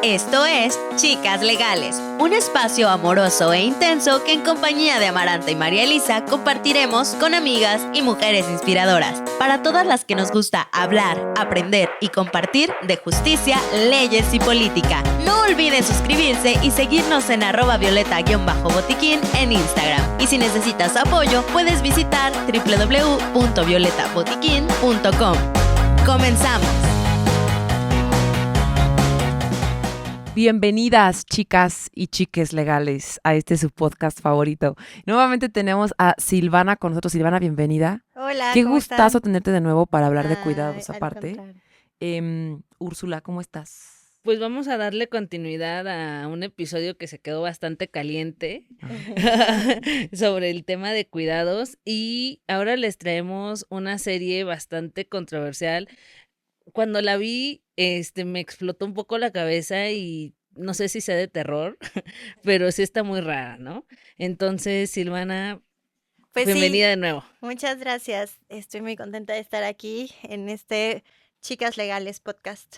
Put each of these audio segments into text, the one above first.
Esto es Chicas Legales, un espacio amoroso e intenso que en compañía de Amaranta y María Elisa compartiremos con amigas y mujeres inspiradoras. Para todas las que nos gusta hablar, aprender y compartir de justicia, leyes y política. No olviden suscribirse y seguirnos en @violeta_botiquín en Instagram. Y si necesitas apoyo, puedes visitar www.violetabotiquín.com. ¡Comenzamos! Bienvenidas, chicas y chiques legales, a su podcast favorito. Nuevamente tenemos a Silvana con nosotros. Silvana, bienvenida. Hola, Qué ¿cómo gustazo están? tenerte de nuevo para hablar de Ay, cuidados al aparte. contrario. Úrsula, ¿cómo estás? Pues vamos a darle continuidad a un episodio que se quedó bastante caliente sobre el tema de cuidados y ahora les traemos una serie bastante controversial. Cuando la vi, me explotó un poco la cabeza y no sé si sea de terror, pero sí está muy rara, ¿no? Entonces, Silvana, Pues bienvenida sí, de nuevo. muchas gracias. Estoy muy contenta de estar aquí en este Chicas Legales podcast.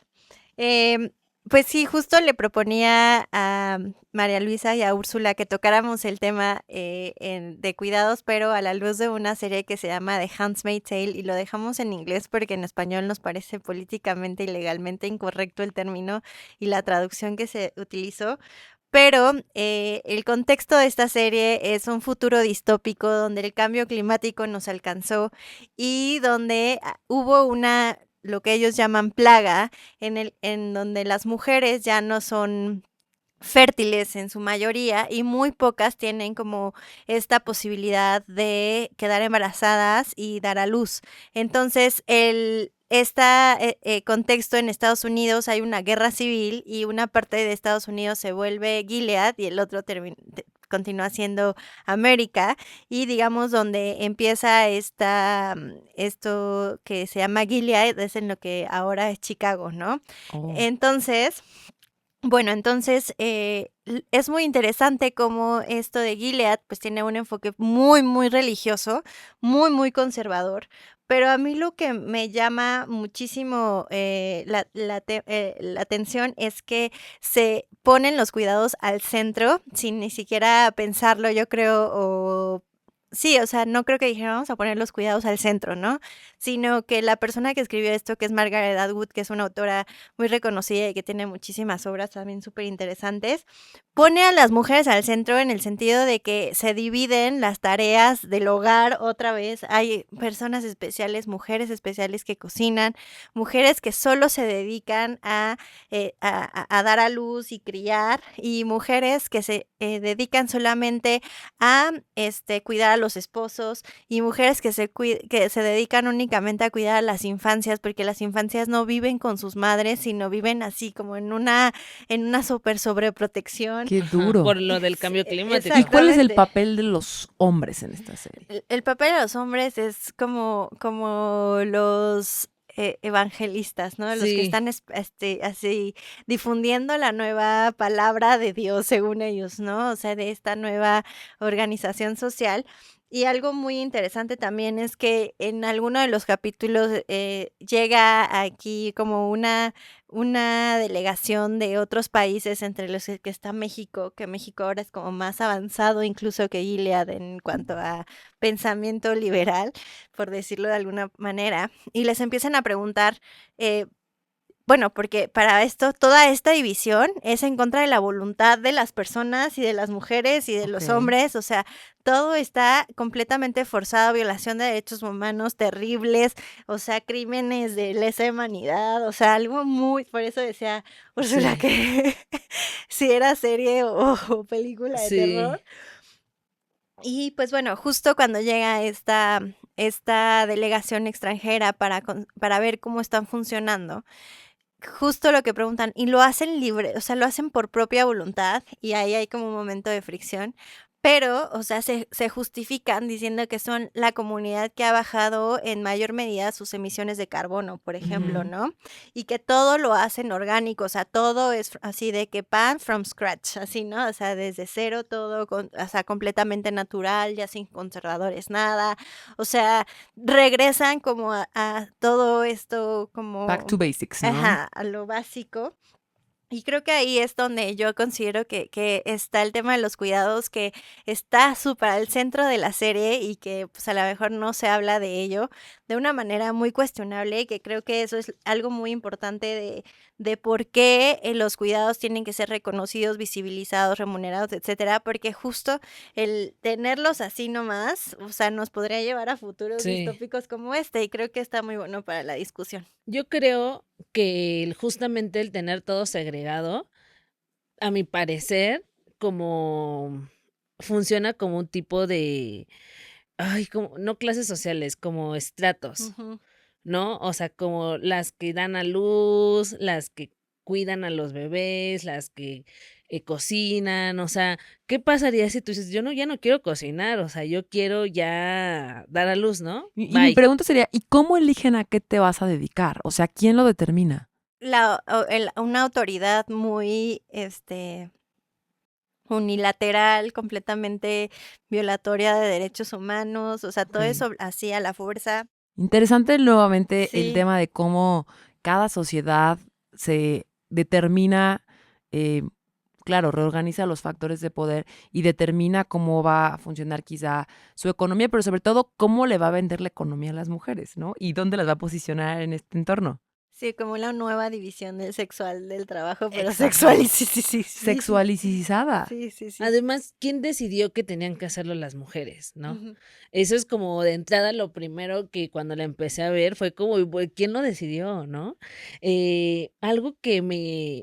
Pues sí, justo le proponía a María Luisa y a Úrsula que tocáramos el tema de cuidados, pero a la luz de una serie que se llama The Handmaid's Tale, y lo dejamos en inglés porque en español nos parece políticamente y legalmente incorrecto el término y la traducción que se utilizó. Pero el contexto de esta serie es un futuro distópico donde el cambio climático nos alcanzó y donde hubo lo que ellos llaman plaga, en donde las mujeres ya no son fértiles en su mayoría y muy pocas tienen como esta posibilidad de quedar embarazadas y dar a luz. Entonces, contexto en Estados Unidos hay una guerra civil y una parte de Estados Unidos se vuelve Gilead y el otro continúa siendo América, y digamos donde empieza esto que se llama Gilead es en lo que ahora es Chicago, ¿no? Oh. Entonces, es muy interesante cómo esto de Gilead pues tiene un enfoque muy, muy religioso, muy, muy conservador, pero a mí lo que me llama muchísimo la atención es que se ponen los cuidados al centro sin ni siquiera pensarlo, yo creo, sí, o sea, no creo que dijeran vamos a poner los cuidados al centro, ¿no? Sino que la persona que escribió esto, que es Margaret Atwood, que es una autora muy reconocida y que tiene muchísimas obras también súper interesantes, pone a las mujeres al centro en el sentido de que se dividen las tareas del hogar otra vez. Hay personas especiales, mujeres especiales que cocinan, mujeres que solo se dedican a dar a luz y criar, y mujeres que se dedican solamente a cuidar a los esposos, y mujeres que se dedican únicamente a cuidar a las infancias, porque las infancias no viven con sus madres, sino viven así como en una súper sobreprotección. Qué duro. Por lo del cambio climático. ¿Y cuál es el Exactamente. papel de los hombres en esta serie? El papel de los hombres es como los evangelistas, ¿no? Los que Sí. están así difundiendo la nueva palabra de Dios, según ellos, ¿no? O sea, de esta nueva organización social. Y algo muy interesante también es que en alguno de los capítulos llega aquí como una delegación de otros países, entre los que está México, que México ahora es como más avanzado incluso que Gilead en cuanto a pensamiento liberal, por decirlo de alguna manera, y les empiezan a preguntar, bueno, porque para esto, toda esta división es en contra de la voluntad de las personas y de las mujeres y de los Ok. hombres, o sea, todo está completamente forzado, violación de derechos humanos terribles, o sea, crímenes de lesa humanidad, o sea, algo muy, por eso decía Úrsula Sí. que si era serie o película de Sí. terror. Y pues bueno, justo cuando llega esta delegación extranjera para ver cómo están funcionando, justo lo que preguntan, y lo hacen libre, o sea, lo hacen por propia voluntad, y ahí hay como un momento de fricción, pero, o sea, se justifican diciendo que son la comunidad que ha bajado en mayor medida sus emisiones de carbono, por ejemplo, Ujú. ¿no? Y que todo lo hacen orgánico, o sea, todo es así de que pan from scratch, así, ¿no? O sea, desde cero todo, o sea, completamente natural, ya sin conservadores, nada, o sea, regresan como a todo esto como Back to basics, ¿no? ajá, a lo básico. Y creo que ahí es donde yo considero que está el tema de los cuidados, que está súper al centro de la serie y que pues a lo mejor no se habla de ello de una manera muy cuestionable, y que creo que eso es algo muy importante de por qué los cuidados tienen que ser reconocidos, visibilizados, remunerados, etcétera, porque justo el tenerlos así nomás, o sea, nos podría llevar a futuros Sí. distópicos como este, y creo que está muy bueno para la discusión. Yo creo que justamente el tener todo segregado, a mi parecer, como funciona como un tipo de, ay, como, no clases sociales, como estratos, Ujú. ¿no? O sea, como las que dan a luz, las que cuidan a los bebés, las que cocinan, o sea, ¿qué pasaría si tú dices, yo no, ya no quiero cocinar, o sea, yo quiero ya dar a luz, ¿no? Y mi Bye. pregunta sería, ¿y cómo eligen a qué te vas a dedicar? O sea, ¿quién lo determina? Una autoridad muy, unilateral, completamente violatoria de derechos humanos, o sea, todo Ok. eso así a la fuerza. Interesante nuevamente el Sí. tema de cómo cada sociedad se determina, eh, claro, reorganiza los factores de poder y determina cómo va a funcionar quizá su economía, pero sobre todo cómo le va a vender la economía a las mujeres, ¿no? Y dónde las va a posicionar en este entorno. Sí, como la nueva división del sexual del trabajo, pero Exacto. sí, sí, sí, sí. Sexualizada. Sí, sí, sí. Además, ¿quién decidió que tenían que hacerlo las mujeres, no? Ujú. Eso es como de entrada lo primero que cuando la empecé a ver fue como, ¿quién lo decidió, no? Algo que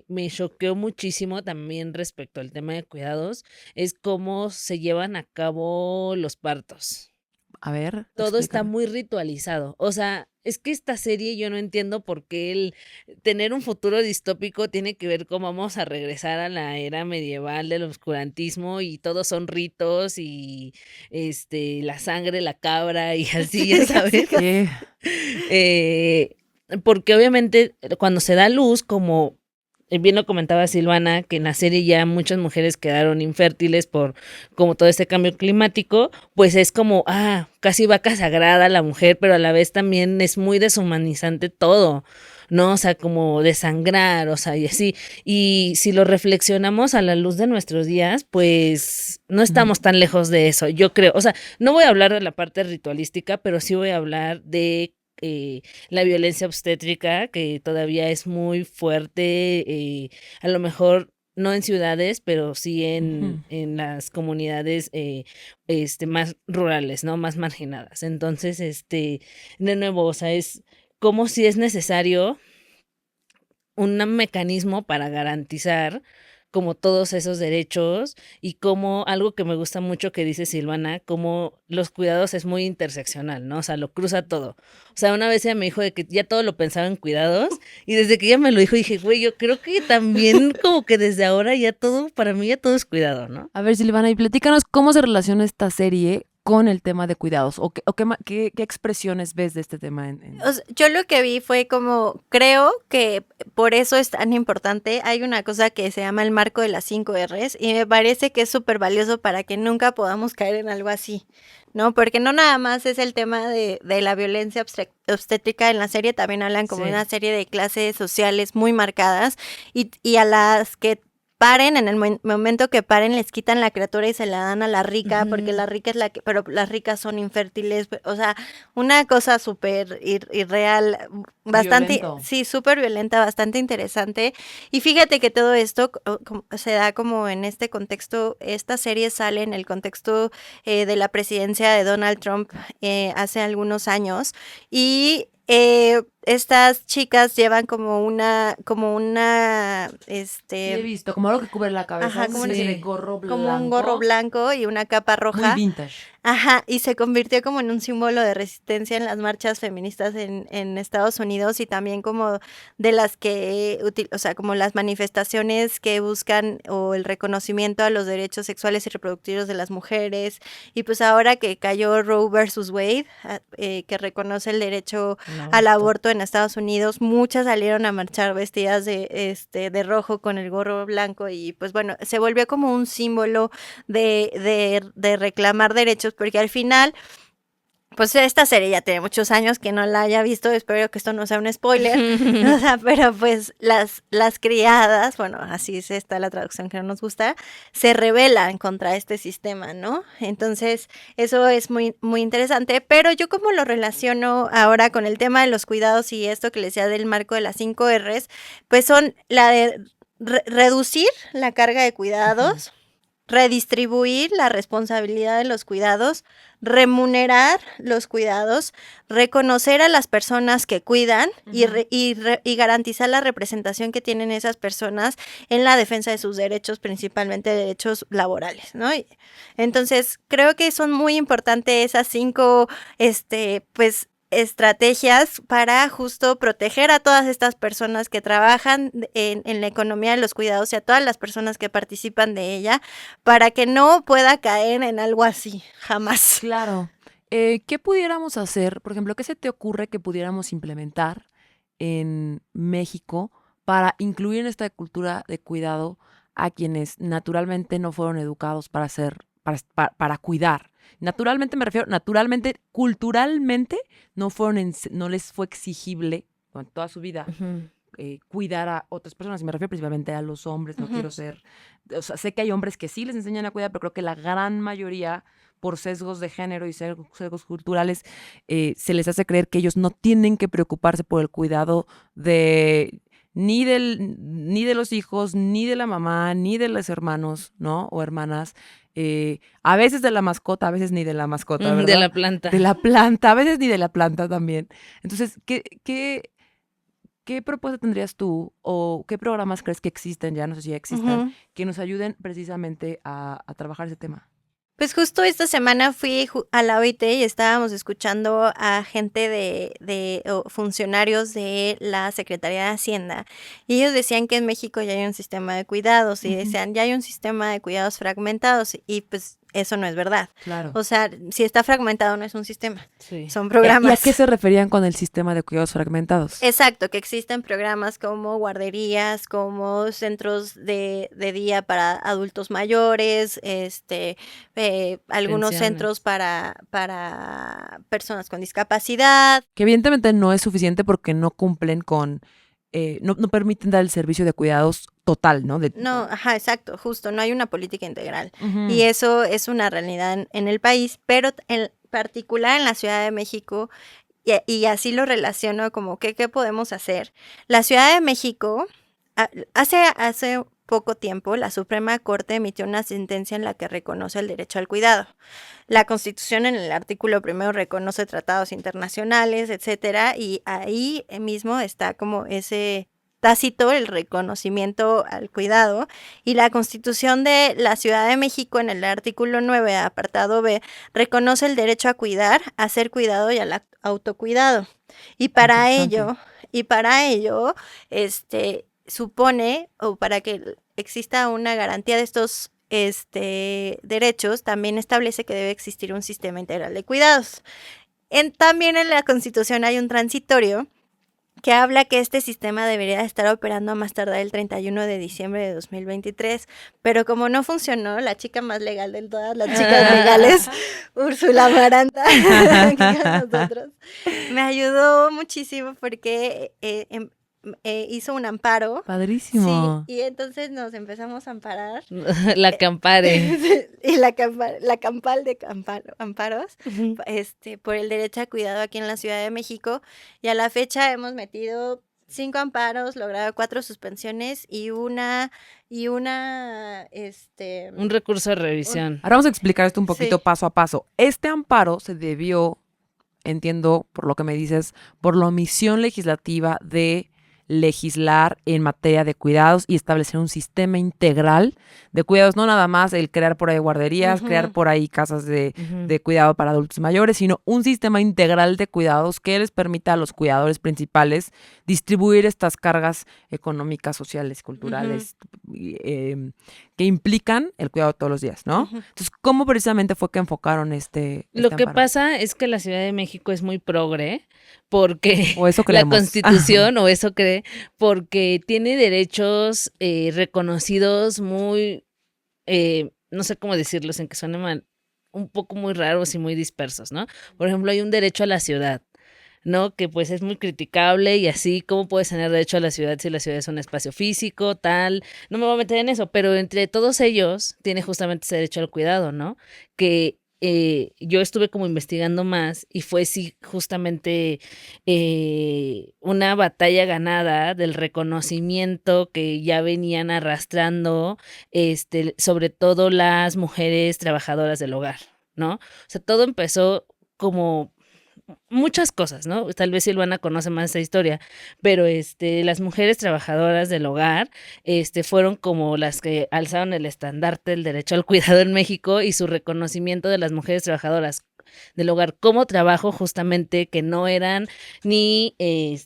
me choqueó muchísimo también respecto al tema de cuidados es cómo se llevan a cabo los partos. A ver, Todo está explícame. muy ritualizado. O sea, es que esta serie yo no entiendo por qué el tener un futuro distópico tiene que ver cómo vamos a regresar a la era medieval del oscurantismo y todos son ritos y la sangre, la cabra y así, ya Sí, sabes. casi, casi. ¿Qué? Eh, Porque obviamente cuando se da luz, como bien lo comentaba Silvana, que en la serie ya muchas mujeres quedaron infértiles por como todo este cambio climático, pues es como, casi vaca sagrada la mujer, pero a la vez también es muy deshumanizante todo, ¿no? O sea, como desangrar, o sea, y así. Y si lo reflexionamos a la luz de nuestros días, pues no estamos tan lejos de eso, yo creo. O sea, no voy a hablar de la parte ritualística, pero sí voy a hablar de la violencia obstétrica, que todavía es muy fuerte, a lo mejor no en ciudades, pero sí Ujú. en las comunidades más rurales, ¿no? Más marginadas. Entonces, de nuevo, o sea, es como si es necesario un mecanismo para garantizar como todos esos derechos y como algo que me gusta mucho que dice Silvana, como los cuidados es muy interseccional, ¿no? O sea, lo cruza todo. O sea, una vez ella me dijo de que ya todo lo pensaba en cuidados y desde que ella me lo dijo dije, güey, yo creo que también como que desde ahora ya todo, para mí ya todo es cuidado, ¿no? A ver, Silvana, y platícanos cómo se relaciona esta serie con el tema de cuidados o qué expresiones ves de este tema O sea, yo lo que vi fue como, creo que por eso es tan importante. Hay una cosa que se llama el marco de las 5 Rs y me parece que es súper valioso para que nunca podamos caer en algo así, ¿no? Porque no nada más es el tema de la violencia obstétrica en la serie, también hablan como Sí. una serie de clases sociales muy marcadas y a las que paren, en el momento que paren, les quitan la criatura y se la dan a la rica, porque la rica es la que, pero las ricas son infértiles, o sea, una cosa súper irreal, bastante, Violento. sí, súper violenta, bastante interesante. Y fíjate que todo esto se da como en este contexto, esta serie sale en el contexto de la presidencia de Donald Trump hace algunos años y estas chicas llevan como una, Sí, he visto, como algo que cubre la cabeza, ajá, una como especie Sí. de gorro blanco. como un gorro blanco y una capa Muy roja. vintage. Ajá, y se convirtió como en un símbolo de resistencia en las marchas feministas en Estados Unidos y también como de las que, o sea, como las manifestaciones que buscan o el reconocimiento a los derechos sexuales y reproductivos de las mujeres. Y pues ahora que cayó Roe versus Wade, que reconoce el derecho al aborto en Estados Unidos, muchas salieron a marchar vestidas de rojo con el gorro blanco y pues bueno, se volvió como un símbolo de reclamar derechos, porque al final pues esta serie ya tiene muchos años que no la haya visto, espero que esto no sea un spoiler, o sea, pero pues las criadas, bueno, así es esta la traducción que no nos gusta, se rebelan contra este sistema, ¿no? Entonces, eso es muy, muy interesante, pero yo como lo relaciono ahora con el tema de los cuidados y esto que les decía del marco de las 5 Rs, pues son la de reducir la carga de cuidados, redistribuir la responsabilidad de los cuidados, remunerar los cuidados, reconocer a las personas que cuidan y garantizar la representación que tienen esas personas en la defensa de sus derechos, principalmente derechos laborales, ¿no? Entonces, creo que son muy importantes esas 5, pues, estrategias para justo proteger a todas estas personas que trabajan en la economía de los cuidados y a todas las personas que participan de ella, para que no pueda caer en algo así, jamás. Claro. ¿Qué pudiéramos hacer? Por ejemplo, ¿qué se te ocurre que pudiéramos implementar en México para incluir en esta cultura de cuidado a quienes naturalmente no fueron educados para cuidar? Naturalmente me refiero, culturalmente no les fue exigible toda su vida cuidar a otras personas. Y me refiero principalmente a los hombres, no quiero ser... O sea, sé que hay hombres que sí les enseñan a cuidar, pero creo que la gran mayoría, por sesgos de género y sesgos culturales, se les hace creer que ellos no tienen que preocuparse por el cuidado ni de los hijos, ni de la mamá, ni de los hermanos, ¿no? O hermanas. A veces de la mascota, a veces ni de la mascota, ¿verdad? De la planta. De la planta, a veces ni de la planta también. Entonces, ¿qué propuesta tendrías tú o qué programas crees que existen, ya no sé si ya existan, que nos ayuden precisamente a trabajar ese tema? Pues justo esta semana fui a la OIT y estábamos escuchando a gente de funcionarios de la Secretaría de Hacienda, y ellos decían que en México ya hay un sistema de cuidados y decían ya hay un sistema de cuidados fragmentados, y pues eso no es verdad. Claro. O sea, si está fragmentado no es un sistema, Sí. son programas. ¿Y a qué se referían con el sistema de cuidados fragmentados? Exacto, que existen programas como guarderías, como centros de día para adultos mayores, algunos Pensiones. centros para personas con discapacidad. Que evidentemente no es suficiente porque no cumplen con, no permiten dar el servicio de cuidados total, ¿no? No, ajá, exacto, justo, no hay una política integral. Ujú. Y eso es una realidad en el país, pero en particular en la Ciudad de México, y así lo relaciono como que qué podemos hacer. La Ciudad de México, hace poco tiempo, la Suprema Corte emitió una sentencia en la que reconoce el derecho al cuidado. La Constitución en el artículo 1 reconoce tratados internacionales, etcétera, y ahí mismo está como ese tácito el reconocimiento al cuidado, y la Constitución de la Ciudad de México en el artículo 9, apartado B, reconoce el derecho a cuidar, a ser cuidado y al autocuidado. Y para ello, supone, o para que exista una garantía de estos derechos, también establece que debe existir un sistema integral de cuidados. También en la Constitución hay un transitorio que habla que este sistema debería estar operando a más tardar el 31 de diciembre de 2023, pero como no funcionó, la chica más legal de todas las chicas legales, Úrsula Amaranta, aquí con nosotros, me ayudó muchísimo porque hizo un amparo. Padrísimo. Sí, y entonces nos empezamos a amparar. La Campare. Y la campal de amparos, Ujú. por el derecho a cuidado aquí en la Ciudad de México, y a la fecha hemos metido 5 amparos, logrado 4 suspensiones y un recurso de revisión. Ahora vamos a explicar esto un poquito Sí. paso a paso. Este amparo se debió, entiendo por lo que me dices, por la omisión legislativa de legislar en materia de cuidados y establecer un sistema integral de cuidados, no nada más el crear por ahí guarderías, crear por ahí casas de cuidado para adultos mayores, sino un sistema integral de cuidados que les permita a los cuidadores principales distribuir estas cargas económicas, sociales, culturales, que implican el cuidado todos los días, ¿no? Entonces, ¿cómo precisamente fue que enfocaron este Lo que amparo? pasa es que la Ciudad de México es muy progre porque O eso la creemos. Constitución, o eso cree, porque tiene derechos reconocidos muy, no sé cómo decirlos en que suene mal, un poco muy raros y muy dispersos, ¿no? Por ejemplo, hay un derecho a la ciudad, ¿no? Que pues es muy criticable y así, ¿cómo puedes tener derecho a la ciudad si la ciudad es un espacio físico, tal? No me voy a meter en eso, pero entre todos ellos tiene justamente ese derecho al cuidado, ¿no? Que yo estuve como investigando más y fue sí justamente una batalla ganada del reconocimiento que ya venían arrastrando, sobre todo las mujeres trabajadoras del hogar, ¿no? O sea, todo empezó como muchas cosas, ¿no? Tal vez Silvana conoce más esa historia, pero las mujeres trabajadoras del hogar, fueron como las que alzaron el estandarte del derecho al cuidado en México y su reconocimiento de las mujeres trabajadoras del hogar como trabajo, justamente que no eran ni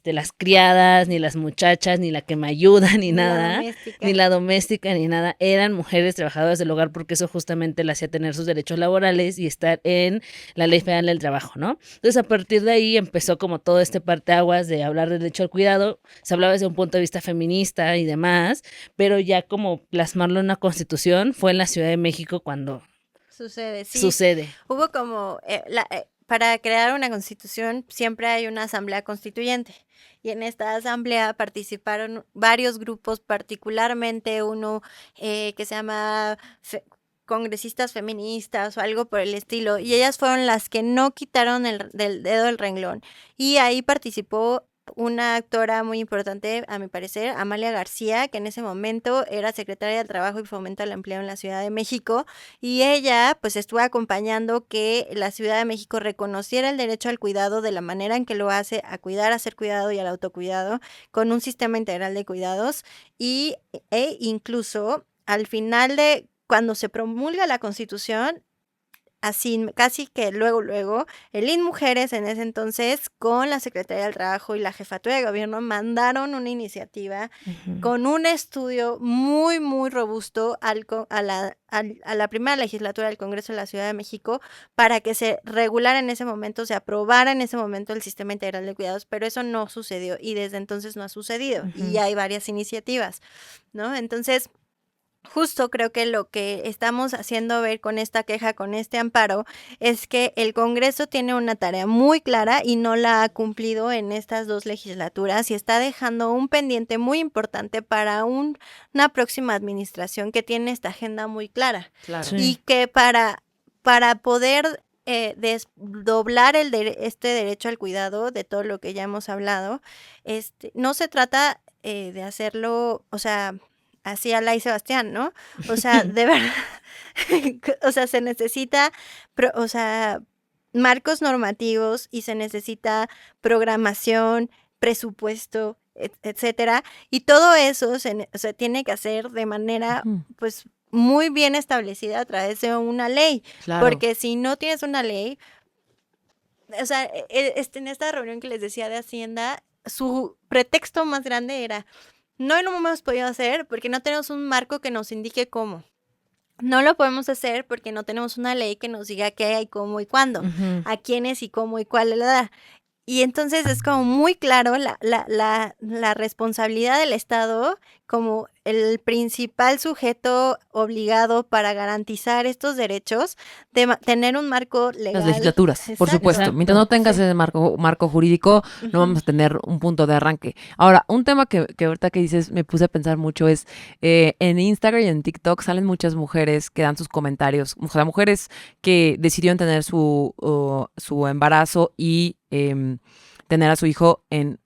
las criadas, ni las muchachas, ni la que me ayuda, ni nada, ni la doméstica, ni nada, eran mujeres trabajadoras del hogar porque eso justamente le hacía tener sus derechos laborales y estar en la Ley Federal del Trabajo, ¿no? Entonces a partir de ahí empezó como todo este parteaguas de hablar del derecho al cuidado, se hablaba desde un punto de vista feminista y demás, pero ya como plasmarlo en una constitución fue en la Ciudad de México cuando Sucede, sí. sucede. Hubo como, para crear una constitución siempre hay una asamblea constituyente y en esta asamblea participaron varios grupos, particularmente uno que se llama congresistas feministas o algo por el estilo, y ellas fueron las que no quitaron del dedo del renglón, y ahí participó una actora muy importante, a mi parecer, Amalia García, que en ese momento era secretaria de Trabajo y Fomento al Empleo en la Ciudad de México, y ella pues estuvo acompañando que la Ciudad de México reconociera el derecho al cuidado de la manera en que lo hace, a cuidar, a ser cuidado y al autocuidado, con un sistema integral de cuidados, e incluso al final de cuando se promulga la Constitución, así casi que luego, el INMujeres en ese entonces con la Secretaría del Trabajo y la Jefatura de Gobierno mandaron una iniciativa con un estudio muy, muy robusto a la primera legislatura del Congreso de la Ciudad de México para que se regulara en ese momento, se aprobara en ese momento el Sistema Integral de Cuidados, pero eso no sucedió y desde entonces no ha sucedido y hay varias iniciativas, ¿no? Entonces, justo creo que lo que estamos haciendo ver con esta queja, con este amparo, es que el Congreso tiene una tarea muy clara y no la ha cumplido en estas 2 legislaturas y está dejando un pendiente muy importante para una próxima administración que tiene esta agenda muy clara. Claro. Sí. Y que para poder desdoblar este derecho al cuidado de todo lo que ya hemos hablado, no se trata de hacerlo, o sea, así a la y Sebastián, ¿no? O sea, de verdad, o sea, se necesita, marcos normativos y se necesita programación, presupuesto, etcétera, y todo eso se tiene que hacer de manera, pues, muy bien establecida a través de una ley, Claro. porque si no tienes una ley, o sea, en esta reunión que les decía de Hacienda, su pretexto más grande era: no lo hemos podido hacer porque no tenemos un marco que nos indique cómo. No lo podemos hacer porque no tenemos una ley que nos diga qué hay, cómo y cuándo, a quiénes y cómo y cuál le da. Y entonces es como muy claro la responsabilidad del Estado como el principal sujeto obligado para garantizar estos derechos, de tener un marco legal. Las legislaturas, por Exacto. supuesto. Mientras no tengas ese marco jurídico, no vamos a tener un punto de arranque. Ahora, un tema que ahorita que dices me puse a pensar mucho es, en Instagram y en TikTok salen muchas mujeres que dan sus comentarios, o sea, mujeres que decidieron tener su embarazo y tener a su hijo en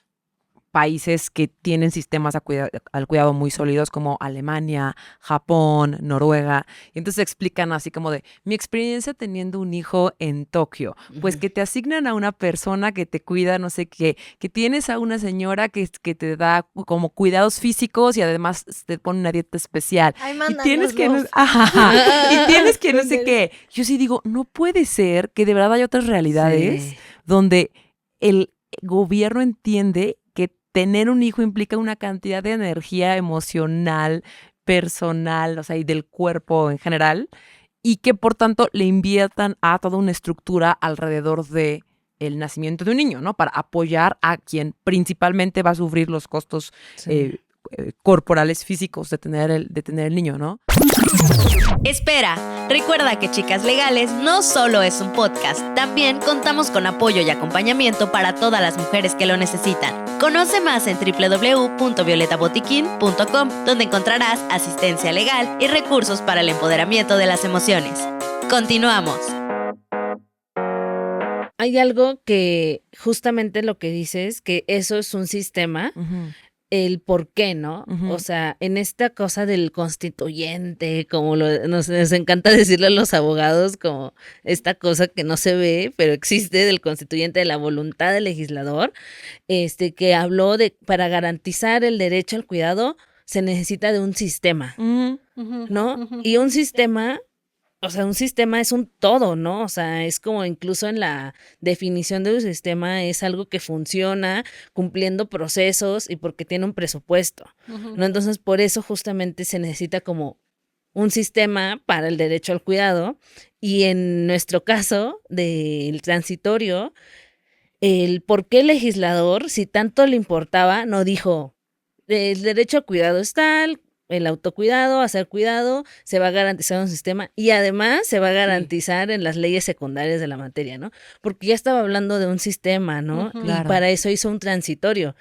países que tienen sistemas al cuidado muy sólidos como Alemania, Japón, Noruega. Y entonces explican así como de, mi experiencia teniendo un hijo en Tokio, pues que te asignan a una persona que te cuida, no sé qué, que tienes a una señora que te da como cuidados físicos y además te pone una dieta especial. Ay, Y tienes que no, y tienes que no sé qué. Yo sí digo, no puede ser que de verdad hay otras realidades Sí. donde el gobierno entiende que tener un hijo implica una cantidad de energía emocional, personal, o sea, y del cuerpo en general, y que por tanto le inviertan a toda una estructura alrededor de el nacimiento de un niño, ¿no? Para apoyar a quien principalmente va a sufrir los costos Sí. corporales físicos de tener el niño, ¿no? Espera, recuerda que Chicas Legales no solo es un podcast, también contamos con apoyo y acompañamiento para todas las mujeres que lo necesitan. Conoce más en www.violetabotiquín.com, donde encontrarás asistencia legal y recursos para el empoderamiento de las emociones. Continuamos. Hay algo que justamente lo que dices, que eso es un sistema, el por qué, ¿no? O sea, en esta cosa del constituyente, como nos encanta decirle a los abogados, como esta cosa que no se ve, pero existe, del constituyente, de la voluntad del legislador, que habló de, para garantizar el derecho al cuidado, se necesita de un sistema, ¿no? Y un sistema... O sea, un sistema es un todo, ¿no? O sea, es como incluso en la definición de un sistema es algo que funciona cumpliendo procesos y porque tiene un presupuesto, ¿no? Entonces, por eso justamente se necesita como un sistema para el derecho al cuidado y en nuestro caso del transitorio, el por qué el legislador, si tanto le importaba, no dijo, el derecho al cuidado es tal, el autocuidado, hacer cuidado, se va a garantizar un sistema y además se va a garantizar en las leyes secundarias de la materia, ¿no? Porque ya estaba hablando de un sistema, ¿no? Y para eso hizo un transitorio.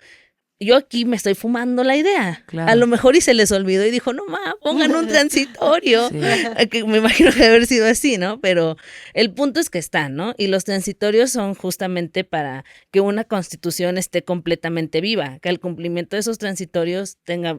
Yo aquí me estoy fumando la idea. Claro. A lo mejor y se les olvidó y dijo, no pongan un transitorio. Que me imagino que debe haber sido así, ¿no? Pero el punto es que están, ¿no? Y los transitorios son justamente para que una constitución esté completamente viva, que el cumplimiento de esos transitorios tenga...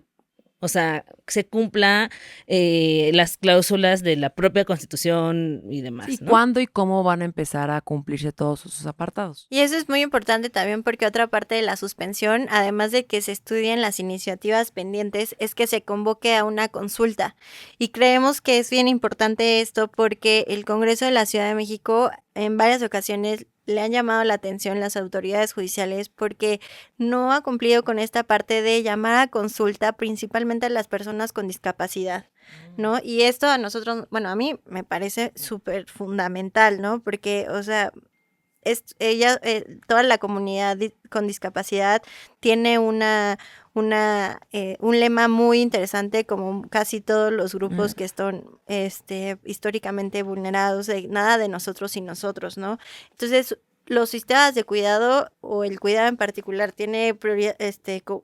O sea, se cumpla las cláusulas de la propia Constitución y demás, ¿Y ¿no? cuándo y cómo van a empezar a cumplirse todos esos apartados? Y eso es muy importante también porque otra parte de la suspensión, además de que se estudien las iniciativas pendientes, es que se convoque a una consulta. Y creemos que es bien importante esto porque el Congreso de la Ciudad de México en varias ocasiones le han llamado la atención las autoridades judiciales porque no ha cumplido con esta parte de llamar a consulta principalmente a las personas con discapacidad, ¿no? Y esto a nosotros, bueno, a mí me parece súper fundamental, ¿no? Porque, o sea, toda la comunidad con discapacidad tiene un lema muy interesante, como casi todos los grupos que están históricamente vulnerados, de nada de nosotros y nosotros, ¿no? Entonces, los sistemas de cuidado o el cuidado en particular tiene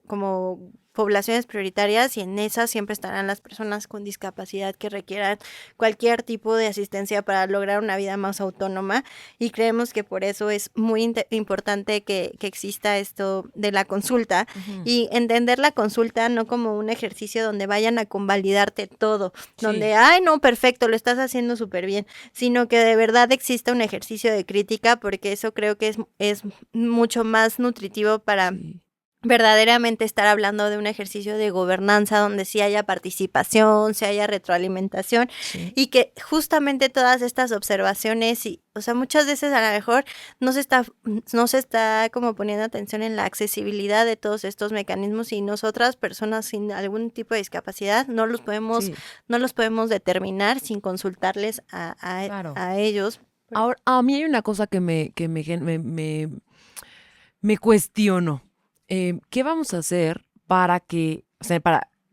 como poblaciones prioritarias y en esas siempre estarán las personas con discapacidad que requieran cualquier tipo de asistencia para lograr una vida más autónoma y creemos que por eso es muy importante que exista esto de la consulta y entender la consulta no como un ejercicio donde vayan a convalidarte todo, donde, ay no, perfecto, lo estás haciendo súper bien, sino que de verdad exista un ejercicio de crítica porque eso creo que es mucho más nutritivo para... verdaderamente estar hablando de un ejercicio de gobernanza donde sí haya participación, sí haya retroalimentación y que justamente todas estas observaciones y, o sea, muchas veces a lo mejor no se está como poniendo atención en la accesibilidad de todos estos mecanismos y nosotras, personas sin algún tipo de discapacidad, no los podemos determinar sin consultarles a ellos. Ahora, a mí hay una cosa que me cuestiono. ¿Qué vamos a hacer para que, o sea,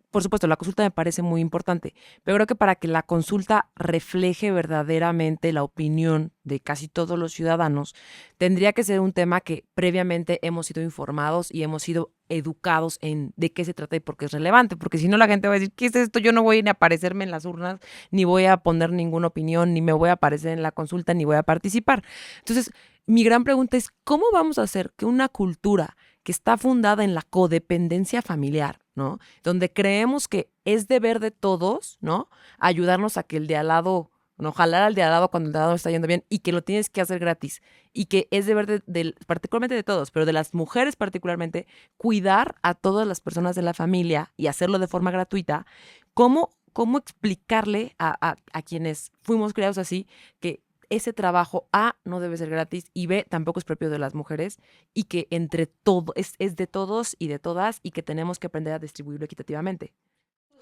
por supuesto, la consulta me parece muy importante, pero creo que para que la consulta refleje verdaderamente la opinión de casi todos los ciudadanos, tendría que ser un tema que previamente hemos sido informados y hemos sido educados en de qué se trata y por qué es relevante, porque si no la gente va a decir, ¿qué es esto? Yo no voy ni a aparecerme en las urnas, ni voy a poner ninguna opinión, ni me voy a aparecer en la consulta, ni voy a participar. Entonces, mi gran pregunta es, ¿cómo vamos a hacer que una cultura que está fundada en la codependencia familiar, ¿no? Donde creemos que es deber de todos, ¿no? Ayudarnos a que el de al lado, no jalar al de al lado cuando el de al lado está yendo bien y que lo tienes que hacer gratis y que es deber particularmente de todos, pero de las mujeres particularmente, cuidar a todas las personas de la familia y hacerlo de forma gratuita. ¿Cómo explicarle a quienes fuimos criados así que ese trabajo A no debe ser gratis y B tampoco es propio de las mujeres y que entre todo es de todos y de todas y que tenemos que aprender a distribuirlo equitativamente?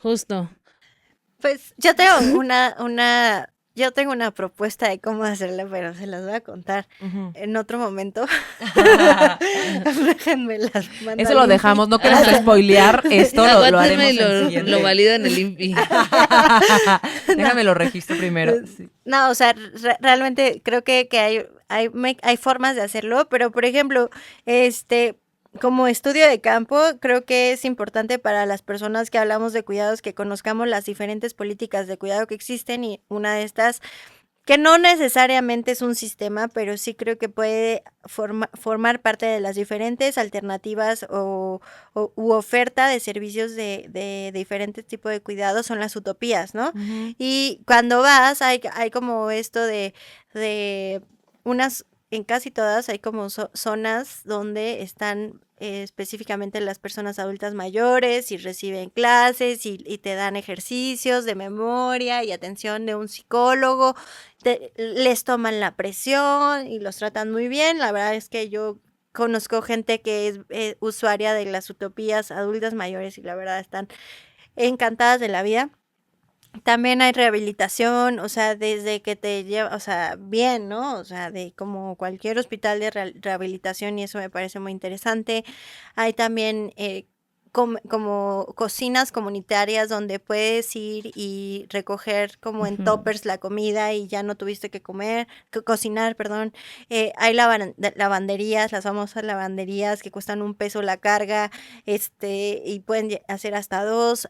Justo. Pues yo tengo una yo tengo una propuesta de cómo hacerla, pero se las voy a contar en otro momento. Déjenme las mando Eso al lo Infi. dejamos, no queremos spoilear esto, lo Aguántenme haremos y en siguiente. lo valido en el INPI. Déjame lo registro primero. Sí. No, o sea, realmente creo que hay formas de hacerlo, pero por ejemplo, como estudio de campo, creo que es importante para las personas que hablamos de cuidados que conozcamos las diferentes políticas de cuidado que existen, y una de estas, que no necesariamente es un sistema, pero sí creo que puede formar parte de las diferentes alternativas u oferta de servicios de diferentes tipos de cuidados, son las utopías, ¿no? Y cuando vas, hay como esto de en casi todas hay como zonas donde están específicamente las personas adultas mayores y reciben clases y te dan ejercicios de memoria y atención de un psicólogo, les toman la presión y los tratan muy bien. La verdad es que yo conozco gente que es usuaria de las utopías adultas mayores y la verdad están encantadas de la vida. También hay rehabilitación, o sea, desde que te lleva, o sea, bien, ¿no? O sea, de como cualquier hospital de rehabilitación, y eso me parece muy interesante. Hay también como cocinas comunitarias donde puedes ir y recoger como en toppers la comida y ya no tuviste que cocinar, perdón. Hay lavanderías, las famosas lavanderías que cuestan $1 la carga, y pueden hacer hasta 2.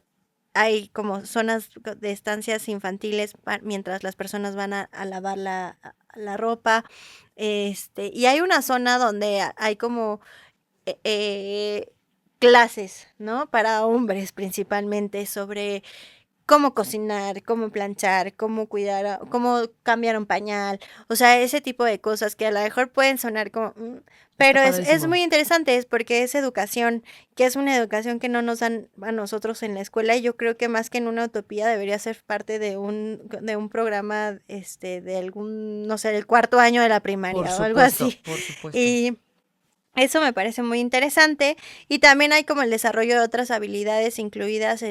Hay como zonas de estancias infantiles mientras las personas van a lavar la ropa, y hay una zona donde hay como clases, ¿no? Para hombres principalmente, sobre cómo cocinar, cómo planchar, cómo cuidar, cómo cambiar un pañal, o sea, ese tipo de cosas que a lo mejor pueden sonar como, pero es muy interesante, es porque es educación, que es una educación que no nos dan a nosotros en la escuela, y yo creo que más que en una utopía debería ser parte de un programa, de algún, no sé, del 4º año de la primaria o algo así. Por supuesto. Y eso me parece muy interesante. Y también hay como el desarrollo de otras habilidades, incluidas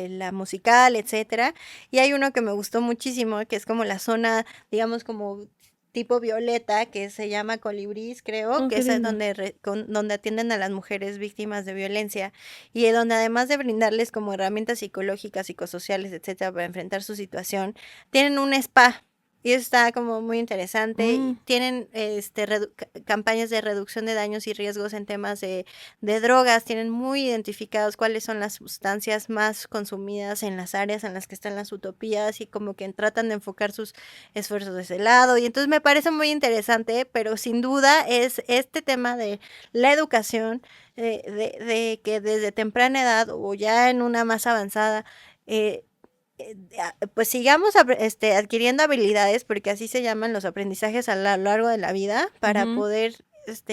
la musical, etcétera. Y hay uno que me gustó muchísimo, que es como la zona, digamos, como tipo Violeta, que se llama Colibrís, creo, que es donde atienden a las mujeres víctimas de violencia, y donde además de brindarles como herramientas psicológicas, psicosociales, etcétera, para enfrentar su situación, tienen un spa. Y eso está como muy interesante. Tienen campañas de reducción de daños y riesgos en temas de drogas. Tienen muy identificados cuáles son las sustancias más consumidas en las áreas en las que están las utopías, y como que tratan de enfocar sus esfuerzos de ese lado. Y entonces me parece muy interesante, pero sin duda es este tema de la educación, de que desde temprana edad o ya en una más avanzada, pues sigamos adquiriendo habilidades, porque así se llaman los aprendizajes a lo largo de la vida, para poder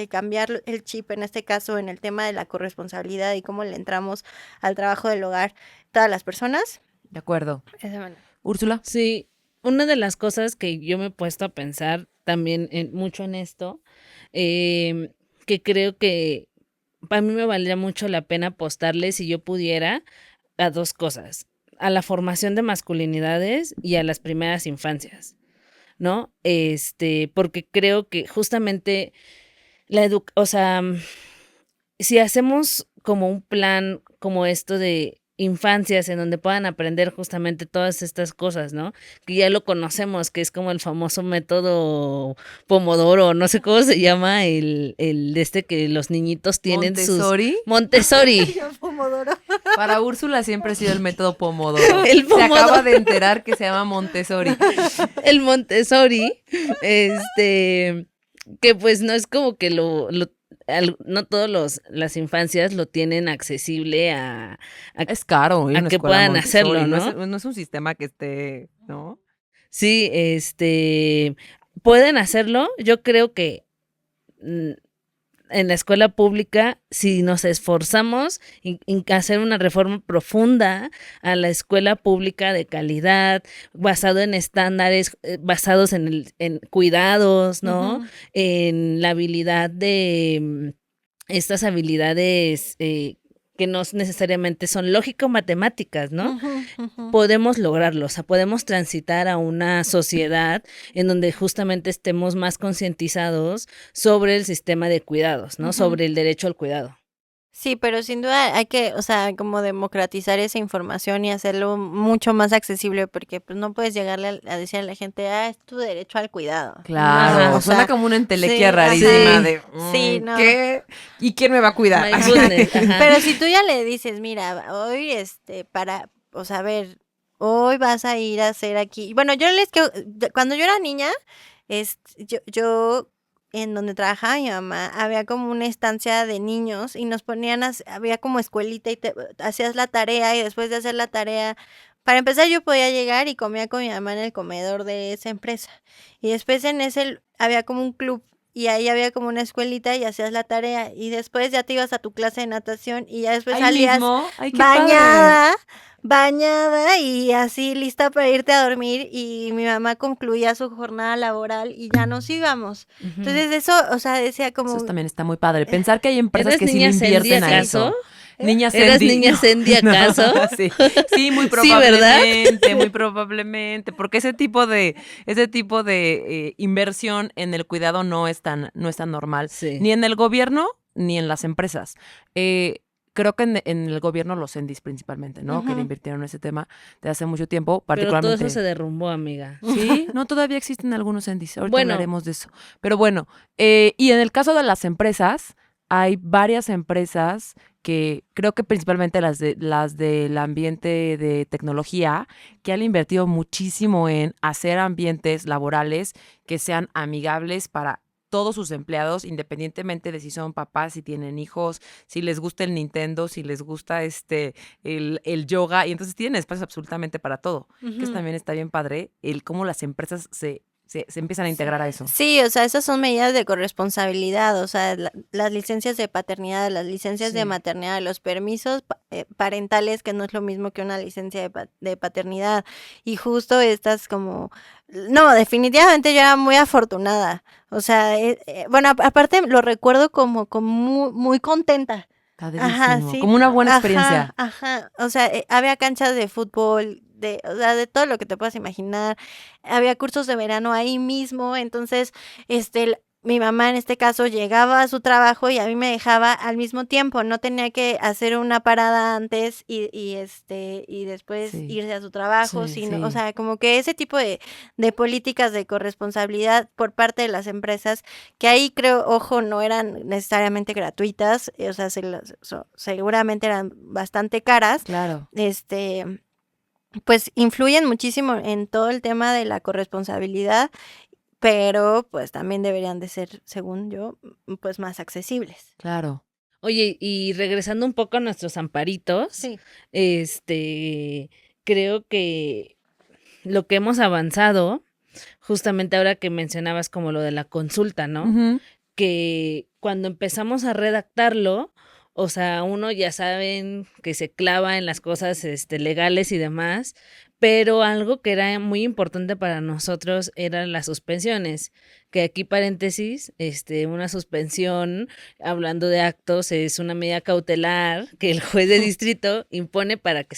cambiar el chip, en este caso en el tema de la corresponsabilidad y cómo le entramos al trabajo del hogar todas las personas. De acuerdo. Bueno. Úrsula. Sí, una de las cosas que yo me he puesto a pensar también mucho en esto, que creo que para mí me valdría mucho la pena apostarle, si yo pudiera, a 2 cosas: a la formación de masculinidades y a las primeras infancias, ¿no? Porque creo que justamente o sea, si hacemos como un plan como esto de infancias en donde puedan aprender justamente todas estas cosas, ¿no? Que ya lo conocemos, que es como el famoso método Pomodoro, no sé cómo se llama, el que los niñitos tienen Montessori. Montessori. Pomodoro. Para Úrsula siempre ha sido el método Pomodoro. El Se acaba Pomodoro. de enterar que se llama Montessori. El Montessori, que pues no es como que no todos las infancias lo tienen accesible a Es caro ir a a una que escuela puedan Montessori, hacerlo, ¿no? No es un sistema que esté, ¿no? Sí, pueden hacerlo. Yo creo que en la escuela pública, si nos esforzamos en hacer una reforma profunda a la escuela pública de calidad, basado en estándares, basados en cuidados, ¿no? En la habilidad de estas habilidades que no necesariamente son lógico-matemáticas, ¿no? Ujú, ujú. Podemos lograrlo, o sea, podemos transitar a una sociedad en donde justamente estemos más concientizados sobre el sistema de cuidados, ¿no? Ujú. Sobre el derecho al cuidado. Sí, pero sin duda hay que, o sea, como democratizar esa información y hacerlo mucho más accesible, porque pues no puedes llegarle a decir a la gente, es tu derecho al cuidado. Claro, Ajá. O suena sea, como una entelequia sí, rarísima ajá. de Sí, no. ¿qué? ¿Y quién me va a cuidar? My goodness, ajá. Pero si tú ya le dices, mira, hoy o sea, a ver, hoy vas a ir a hacer aquí. Bueno, cuando yo era niña, yo en donde trabajaba mi mamá, había como una estancia de niños y nos ponían, había como escuelita y te hacías la tarea y después de hacer la tarea, para empezar yo podía llegar y comía con mi mamá en el comedor de esa empresa. Y después en ese había como un club y ahí había como una escuelita y hacías la tarea y después ya te ibas a tu clase de natación y ya después Ahí salías mismo, ay, qué padre. bañada y así lista para irte a dormir y mi mamá concluía su jornada laboral y ya nos íbamos. Ujú. Entonces eso, o sea, decía Eso como, también está muy padre. Pensar que hay empresas ¿Eres que sí le niña Sandy invierten a acaso? eso. Niña ¿Eras Sandy. niña Sandy acaso? Sí, sí, muy Sí, ¿verdad? probablemente, muy probablemente, porque ese tipo de inversión en el cuidado no es tan normal, Sí. ni en el gobierno ni en las empresas. Creo que en el gobierno los Sendis principalmente, ¿no? Que le ujú, invirtieron en ese tema de hace mucho tiempo, Pero todo eso se particularmente. derrumbó, amiga. Sí, no, todavía existen algunos Sendis. Ahorita Bueno, hablaremos de eso. Pero bueno, y en el caso de las empresas, hay varias empresas que creo que principalmente las del ambiente de tecnología, que han invertido muchísimo en hacer ambientes laborales que sean amigables para todos sus empleados, independientemente de si son papás, si tienen hijos, si les gusta el Nintendo, si les gusta el yoga, y entonces tienen espacios absolutamente para todo. Que eso ujú. también está bien padre, el cómo las empresas se empiezan a integrar a eso. Sí, o sea, esas son medidas de corresponsabilidad, o sea, las licencias de paternidad, las licencias de Sí. maternidad, los permisos parentales, que no es lo mismo que una licencia de paternidad. Y justo estas como, no, definitivamente yo era muy afortunada. O sea, bueno, aparte lo recuerdo como muy, muy contenta. Ajá, Padrísimo, sí, como una buena ajá, experiencia. ajá. O sea, había canchas de fútbol, o sea, de todo lo que te puedas imaginar. Había cursos de verano ahí mismo, entonces, mi mamá en este caso llegaba a su trabajo y a mí me dejaba al mismo tiempo, no tenía que hacer una parada antes y después Sí, irse a su trabajo, sí, sino, o sí. sea, como que ese tipo de políticas de corresponsabilidad por parte de las empresas que ahí creo, ojo, no eran necesariamente gratuitas, o sea, seguramente eran bastante caras, Claro. pues influyen muchísimo en todo el tema de la corresponsabilidad, pero pues también deberían de ser, según yo, pues más accesibles. Claro. oye, y regresando un poco a nuestros amparitos, Sí. creo que lo que hemos avanzado, justamente ahora que mencionabas como lo de la consulta, ¿no? Ujú. Que cuando empezamos a redactarlo, o sea, uno ya saben que se clava en las cosas legales y demás, pero algo que era muy importante para nosotros eran las suspensiones, que aquí paréntesis, una suspensión, hablando de actos, es una medida cautelar que el juez de distrito impone para que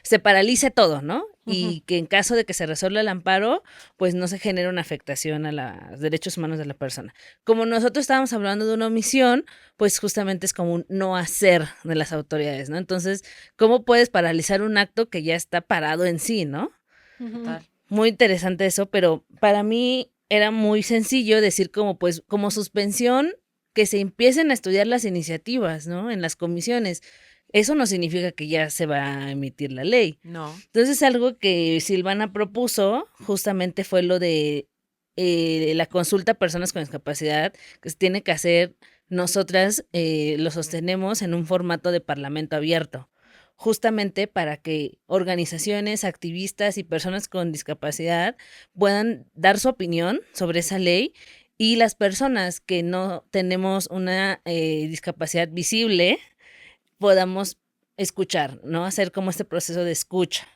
se paralice todo, ¿no? Y que en caso de que se resuelva el amparo, pues no se genere una afectación a los derechos humanos de la persona. Como nosotros estábamos hablando de una omisión, pues justamente es como un no hacer de las autoridades, ¿no? Entonces, ¿cómo puedes paralizar un acto que ya está parado en sí, ¿no? Ujú. Muy interesante eso, pero para mí era muy sencillo decir como pues como suspensión que se empiecen a estudiar las iniciativas, ¿no? En las comisiones. Eso no significa que ya se va a emitir la ley. No. Entonces, algo que Silvana propuso justamente fue lo de la consulta a personas con discapacidad, que se tiene que hacer, nosotras lo sostenemos en un formato de parlamento abierto, justamente para que organizaciones, activistas y personas con discapacidad puedan dar su opinión sobre esa ley y las personas que no tenemos una discapacidad visible podamos escuchar, ¿no? Hacer como este proceso de escucha.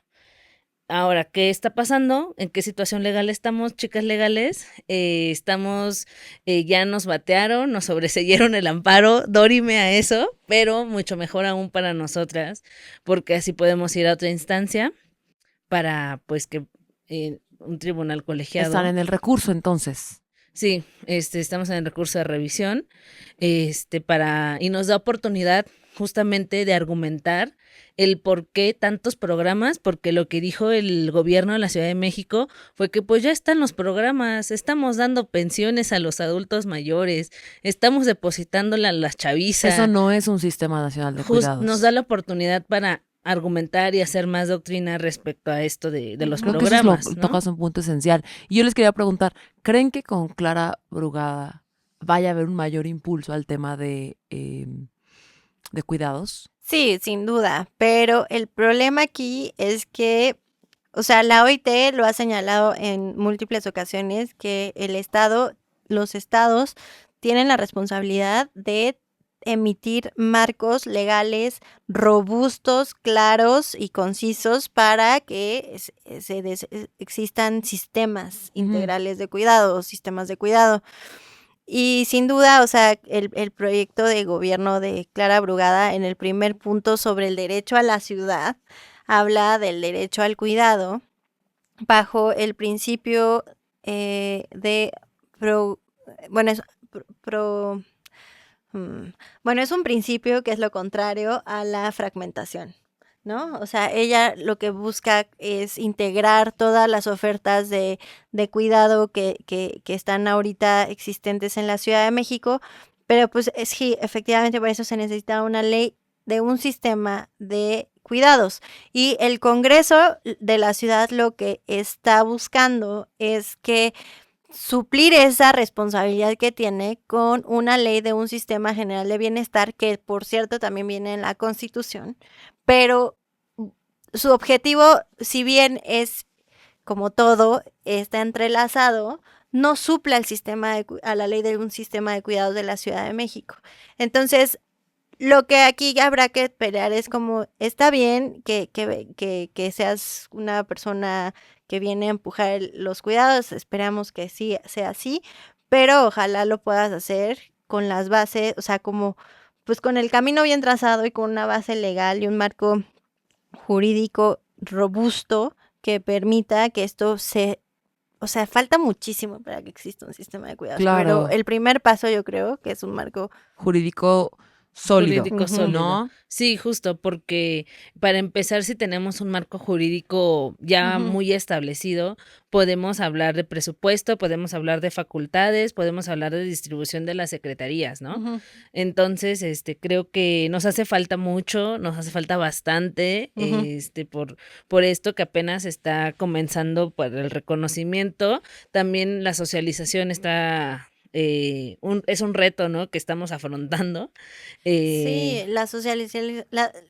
Ahora, ¿qué está pasando? ¿En qué situación legal estamos, chicas legales? Ya nos batearon, nos sobreseyeron el amparo, dórime a eso, pero mucho mejor aún para nosotras, porque así podemos ir a otra instancia para, pues, que un tribunal Están colegiado. en el recurso entonces. Sí, estamos en el recurso de revisión, y nos da oportunidad justamente de argumentar el por qué tantos programas, porque lo que dijo el gobierno de la Ciudad de México fue que pues ya están los programas, estamos dando pensiones a los adultos mayores, estamos depositándola a las Eso chavizas, no es un sistema nacional de nos cuidados. da la oportunidad para argumentar y hacer más doctrina respecto a esto de los Creo que eso es lo, programas, ¿no? tocas un punto esencial. Y yo les quería preguntar, ¿creen que con Clara Brugada vaya a haber un mayor impulso al tema de cuidados? Sí, sin duda, pero el problema aquí es que, o sea, la OIT lo ha señalado en múltiples ocasiones que los estados tienen la responsabilidad de emitir marcos legales robustos, claros y concisos para que existan sistemas integrales de cuidado, sistemas de cuidado. Y sin duda, o sea, el proyecto de gobierno de Clara Brugada en el primer punto sobre el derecho a la ciudad habla del derecho al cuidado bajo el principio de bueno, bueno, es un principio que es lo contrario a la fragmentación, ¿no? O sea, ella lo que busca es integrar todas las ofertas de cuidado que están ahorita existentes en la Ciudad de México, pero pues sí, efectivamente por eso se necesita una ley de un sistema de cuidados. Y el Congreso de la ciudad lo que está buscando es que suplir esa responsabilidad que tiene con una ley de un sistema general de bienestar, que por cierto también viene en la Constitución, pero su objetivo, si bien es como todo, está entrelazado, no suple a la ley de un sistema de cuidados de la Ciudad de México. Entonces, lo que aquí habrá que esperar es como, está bien que seas una persona que viene a empujar los cuidados, esperamos que sí sea así, pero ojalá lo puedas hacer con las bases, o sea, como pues con el camino bien trazado y con una base legal y un marco jurídico robusto que permita que esto o sea, falta muchísimo para que exista un sistema de cuidados, pero Claro. el primer paso yo creo que es un marco Jurídico sólido, Jurídico Ujú. sólido. ¿no? Sí, justo, porque para empezar, si tenemos un marco jurídico ya Ujú. muy establecido, podemos hablar de presupuesto, podemos hablar de facultades, podemos hablar de distribución de las secretarías, ¿no? Ujú. Entonces, creo que nos hace falta mucho, nos hace falta bastante, Ujú. por esto que apenas está comenzando por el reconocimiento. También la socialización está, es un reto, ¿no? Que estamos afrontando. Sí, la socialización,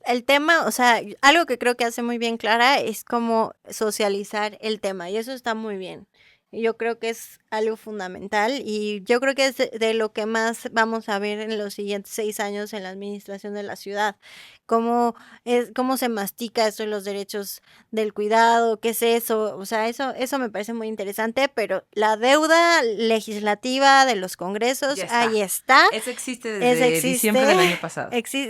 el tema, o sea, algo que creo que hace muy bien Clara es como socializar el tema y eso está muy bien. Y yo creo que es algo fundamental y yo creo que es de lo que más vamos a ver en los siguientes 6 años en la administración de la ciudad. Cómo se mastica eso de los derechos del cuidado, qué es eso, o sea, eso me parece muy interesante, pero la deuda legislativa de los congresos, Ya está. ahí está. Eso existe Ese desde existe. diciembre del año pasado.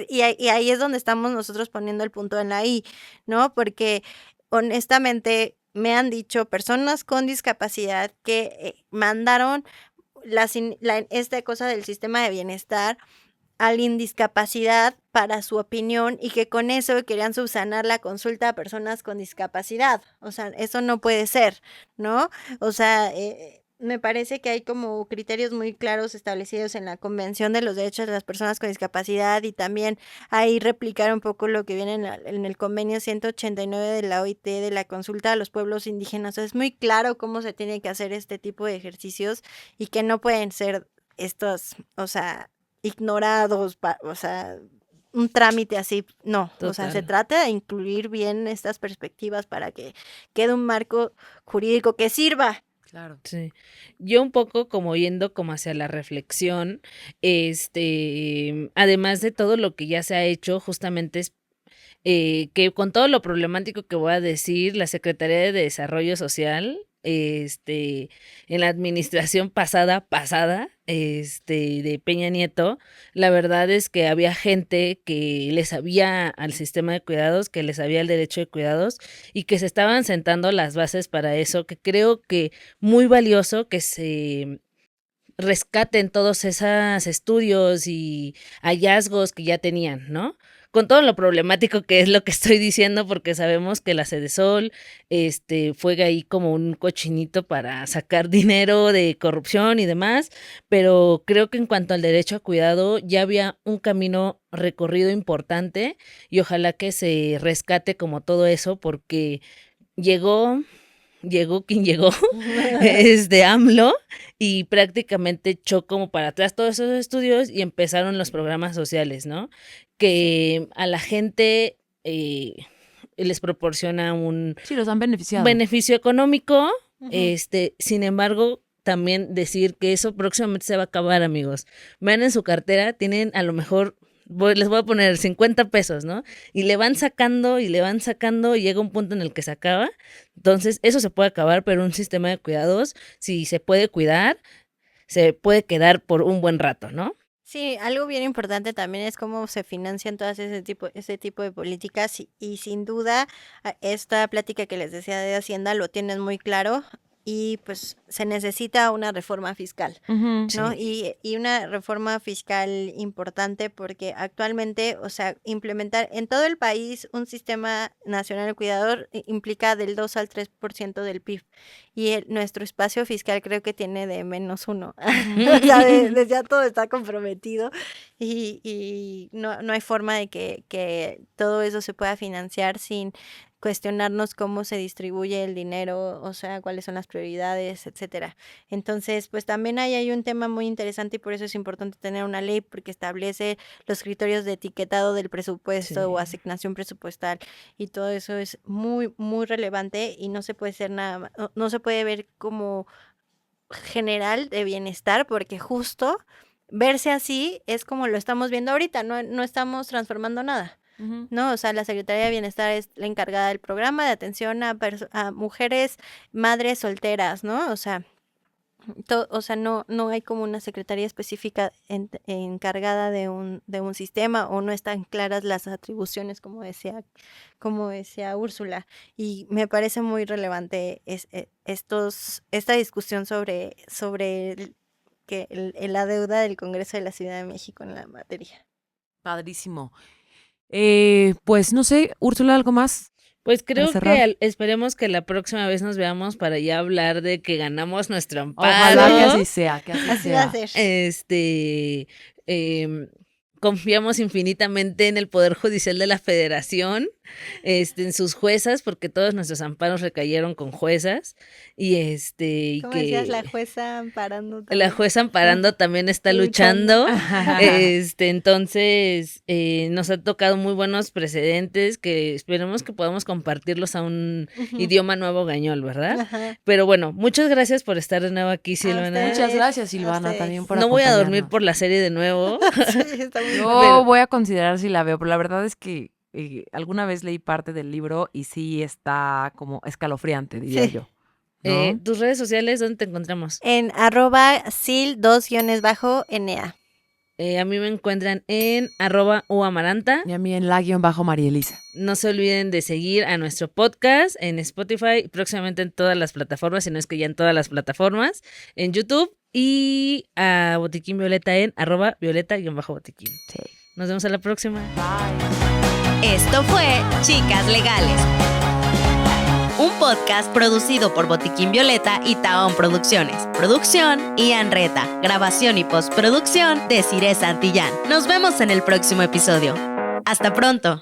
Y ahí es donde estamos nosotros poniendo el punto en la I, ¿no? Porque honestamente me han dicho personas con discapacidad que mandaron esta cosa del sistema de bienestar a la indiscapacidad para su opinión y que con eso querían subsanar la consulta a personas con discapacidad. O sea, eso no puede ser, ¿no? O sea, me parece que hay como criterios muy claros establecidos en la Convención de los Derechos de las Personas con Discapacidad y también ahí replicar un poco lo que viene en el convenio 189 de la OIT de la consulta a los pueblos indígenas. O sea, es muy claro cómo se tiene que hacer este tipo de ejercicios y que no pueden ser estos, o sea, ignorados, o sea, un trámite así, no, o sea, se Total. trata de incluir bien estas perspectivas para que quede un marco jurídico que sirva. Claro. Sí. Yo un poco como yendo como hacia la reflexión, además de todo lo que ya se ha hecho, justamente que con todo lo problemático que voy a decir, la Secretaría de Desarrollo Social, en la administración pasada, de Peña Nieto, la verdad es que había gente que le sabía al sistema de cuidados, que le sabía el derecho de cuidados y que se estaban sentando las bases para eso, que creo que muy valioso que se rescaten todos esos estudios y hallazgos que ya tenían, ¿no? Con todo lo problemático que es lo que estoy diciendo, porque sabemos que la Sedesol fue ahí como un cochinito para sacar dinero de corrupción y demás, pero creo que en cuanto al derecho a cuidado ya había un camino recorrido importante y ojalá que se rescate como todo eso, porque llegó quien llegó, AMLO, y prácticamente echó como para atrás todos esos estudios y empezaron los programas sociales, ¿no? Que a la gente les proporciona un Sí, los han beneficiado. beneficio económico, Ujú. sin embargo, también decir que eso próximamente se va a acabar, amigos. Vean en su cartera, tienen a lo mejor, les voy a poner 50 pesos, ¿no? Y le van sacando y llega un punto en el que se acaba. Entonces, eso se puede acabar, pero un sistema de cuidados, si se puede cuidar, se puede quedar por un buen rato, ¿no? Sí, algo bien importante también es cómo se financian todas ese tipo de políticas y sin duda esta plática que les decía de Hacienda lo tienen muy claro y pues se necesita una reforma fiscal, Ujú. ¿no? Sí. Y una reforma fiscal importante porque actualmente, o sea, implementar en todo el país un sistema nacional de cuidador implica del 2 al 3% del PIB y nuestro espacio fiscal creo que tiene de -1. O sea, ya todo está comprometido y no hay forma de que todo eso se pueda financiar sin cuestionarnos cómo se distribuye el dinero, o sea, cuáles son las prioridades, etcétera. Entonces, pues también hay un tema muy interesante y por eso es importante tener una ley porque establece los criterios de etiquetado del presupuesto o Sí. asignación presupuestal y todo eso es muy, muy relevante y no se puede ser nada, no se puede ver como general de bienestar porque justo verse así es como lo estamos viendo ahorita, no estamos transformando nada. Ujú. ¿No? O sea, la Secretaría de Bienestar es la encargada del programa de atención a mujeres, madres solteras, ¿no? O sea, no hay como una secretaría específica encargada de un sistema o no están claras las atribuciones, como decía Úrsula. Y me parece muy relevante esta discusión sobre la deuda del Congreso de la Ciudad de México en la materia. Padrísimo. Pues no sé, Úrsula, ¿algo más? Pues creo cerrar. que esperemos que la próxima vez nos veamos para ya hablar de que ganamos nuestro amparo. Ojalá que así sea, que así Así va a sea. ser. Confiamos infinitamente en el Poder Judicial de la Federación, en sus juezas, porque todos nuestros amparos recayeron con juezas, y ¿Cómo que decías? La jueza amparando la también. jueza amparando también está Luchando. luchando. Entonces, nos ha tocado muy buenos precedentes que esperemos que podamos compartirlos a un Ujú. idioma nuevo gañol, ¿verdad? Ajá. Pero bueno, muchas gracias por estar de nuevo aquí, Silvana. ustedes. Muchas gracias, A Silvana, ustedes. también por No voy a dormir acompañarnos. por la serie de nuevo. Sí, está muy Yo bueno. voy a considerar si la veo, pero la verdad es que alguna vez leí parte del libro y sí está como escalofriante, diría Sí. yo. ¿No? ¿Tus redes sociales dónde te encontramos? En @sil2_NA. A mí me encuentran en @uamaranta. Y a mí en la_Marielisa. No se olviden de seguir a nuestro podcast en Spotify, próximamente en todas las plataformas, si no es que ya en todas las plataformas, en YouTube y a Botiquín Violeta en @violeta_botiquín. Sí. Nos vemos a la próxima. Esto fue Chicas Legales, un podcast producido por Botiquín Violeta y Taón Producciones. Producción, Ian Reta. Grabación y postproducción, Desiree Santillán. Nos vemos en el próximo episodio. ¡Hasta pronto!